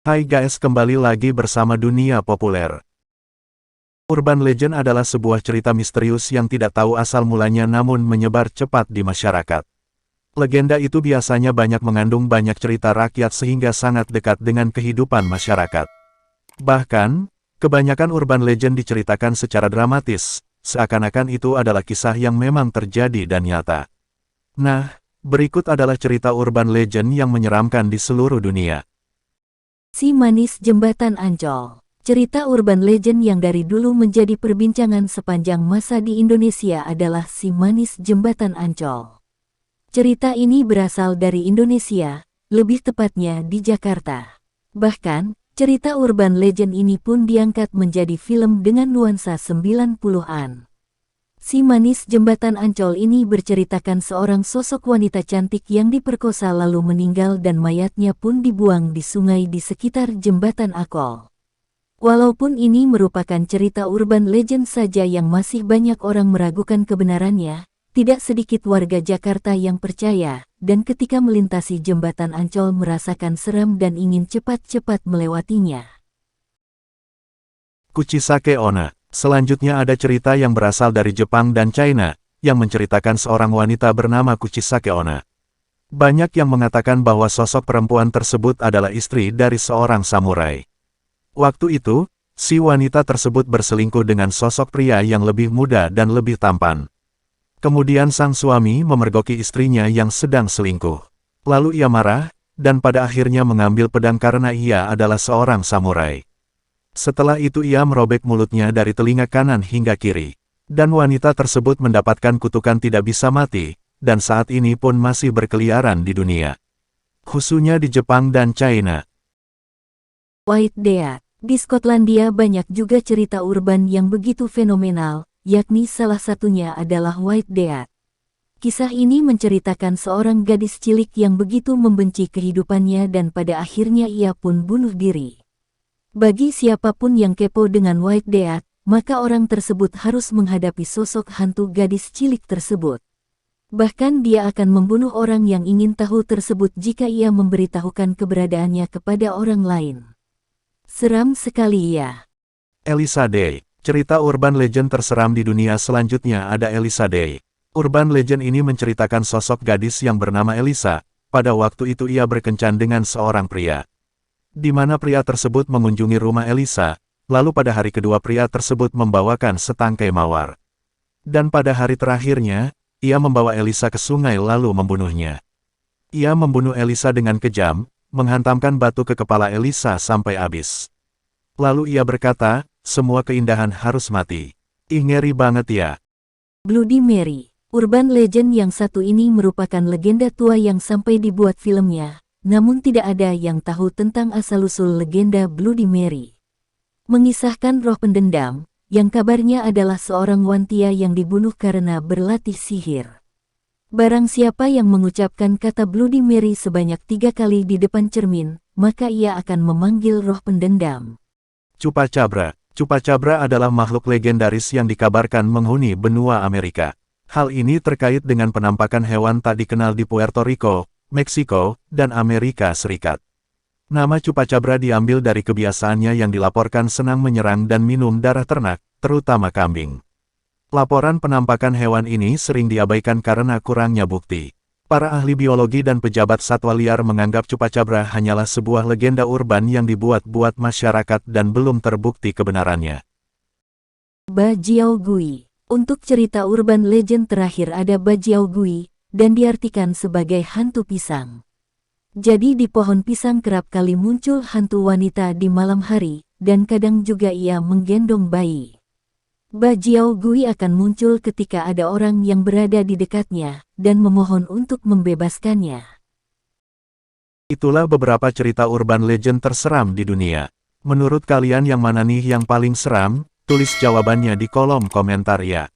Hai guys, kembali lagi bersama Dunia Populer. Urban Legend adalah sebuah cerita misterius yang tidak tahu asal mulanya namun menyebar cepat di masyarakat. Legenda itu biasanya banyak mengandung banyak cerita rakyat sehingga sangat dekat dengan kehidupan masyarakat. Bahkan, kebanyakan urban legend diceritakan secara dramatis, seakan-akan itu adalah kisah yang memang terjadi dan nyata. Nah, berikut adalah cerita urban legend yang menyeramkan di seluruh dunia. Si Manis Jembatan Ancol. Cerita urban legend yang dari dulu menjadi perbincangan sepanjang masa di Indonesia adalah Si Manis Jembatan Ancol. Cerita ini berasal dari Indonesia, lebih tepatnya di Jakarta. Bahkan, cerita urban legend ini pun diangkat menjadi film dengan nuansa 90-an. Si Manis Jembatan Ancol ini berceritakan seorang sosok wanita cantik yang diperkosa lalu meninggal dan mayatnya pun dibuang di sungai di sekitar Jembatan Ancol. Walaupun ini merupakan cerita urban legend saja yang masih banyak orang meragukan kebenarannya, tidak sedikit warga Jakarta yang percaya, dan ketika melintasi Jembatan Ancol merasakan seram dan ingin cepat-cepat melewatinya. Kuchisake Onna. Selanjutnya ada cerita yang berasal dari Jepang dan China, yang menceritakan seorang wanita bernama Kuchisake Onna. Banyak yang mengatakan bahwa sosok perempuan tersebut adalah istri dari seorang samurai. Waktu itu, si wanita tersebut berselingkuh dengan sosok pria yang lebih muda dan lebih tampan. Kemudian sang suami memergoki istrinya yang sedang selingkuh. Lalu ia marah, dan pada akhirnya mengambil pedang karena ia adalah seorang samurai. Setelah itu ia merobek mulutnya dari telinga kanan hingga kiri. Dan wanita tersebut mendapatkan kutukan tidak bisa mati, dan saat ini pun masih berkeliaran di dunia. Khususnya di Jepang dan China. White Death. Di Skotlandia banyak juga cerita urban yang begitu fenomenal, yakni salah satunya adalah White Death. Kisah ini menceritakan seorang gadis cilik yang begitu membenci kehidupannya dan pada akhirnya ia pun bunuh diri. Bagi siapapun yang kepo dengan White Death, maka orang tersebut harus menghadapi sosok hantu gadis cilik tersebut. Bahkan dia akan membunuh orang yang ingin tahu tersebut jika ia memberitahukan keberadaannya kepada orang lain. Seram sekali ya. Elisa Day. Cerita urban legend terseram di dunia selanjutnya ada Elisa Day. Urban legend ini menceritakan sosok gadis yang bernama Elisa. Pada waktu itu ia berkencan dengan seorang pria. Di mana pria tersebut mengunjungi rumah Elisa, lalu pada hari kedua pria tersebut membawakan setangkai mawar. Dan pada hari terakhirnya, ia membawa Elisa ke sungai lalu membunuhnya. Ia membunuh Elisa dengan kejam, menghantamkan batu ke kepala Elisa sampai habis. Lalu ia berkata, semua keindahan harus mati. Ih, ngeri banget ya. Bloody Mary. Urban legend yang satu ini merupakan legenda tua yang sampai dibuat filmnya. Namun tidak ada yang tahu tentang asal-usul legenda Bloody Mary. Mengisahkan roh pendendam, yang kabarnya adalah seorang wanita yang dibunuh karena berlatih sihir. Barang siapa yang mengucapkan kata Bloody Mary sebanyak 3 kali di depan cermin, maka ia akan memanggil roh pendendam. Chupacabra. Chupacabra adalah makhluk legendaris yang dikabarkan menghuni benua Amerika. Hal ini terkait dengan penampakan hewan tak dikenal di Puerto Rico, Meksiko, dan Amerika Serikat. Nama Chupacabra diambil dari kebiasaannya yang dilaporkan senang menyerang dan minum darah ternak, terutama kambing. Laporan penampakan hewan ini sering diabaikan karena kurangnya bukti. Para ahli biologi dan pejabat satwa liar menganggap Chupacabra hanyalah sebuah legenda urban yang dibuat-buat masyarakat dan belum terbukti kebenarannya. Bajau Gui. Untuk cerita urban legend terakhir ada Bajau Gui, dan diartikan sebagai hantu pisang. Jadi di pohon pisang kerap kali muncul hantu wanita di malam hari, dan kadang juga ia menggendong bayi. Bajau Gui akan muncul ketika ada orang yang berada di dekatnya, dan memohon untuk membebaskannya. Itulah beberapa cerita urban legend terseram di dunia. Menurut kalian yang mana nih yang paling seram? Tulis jawabannya di kolom komentar ya.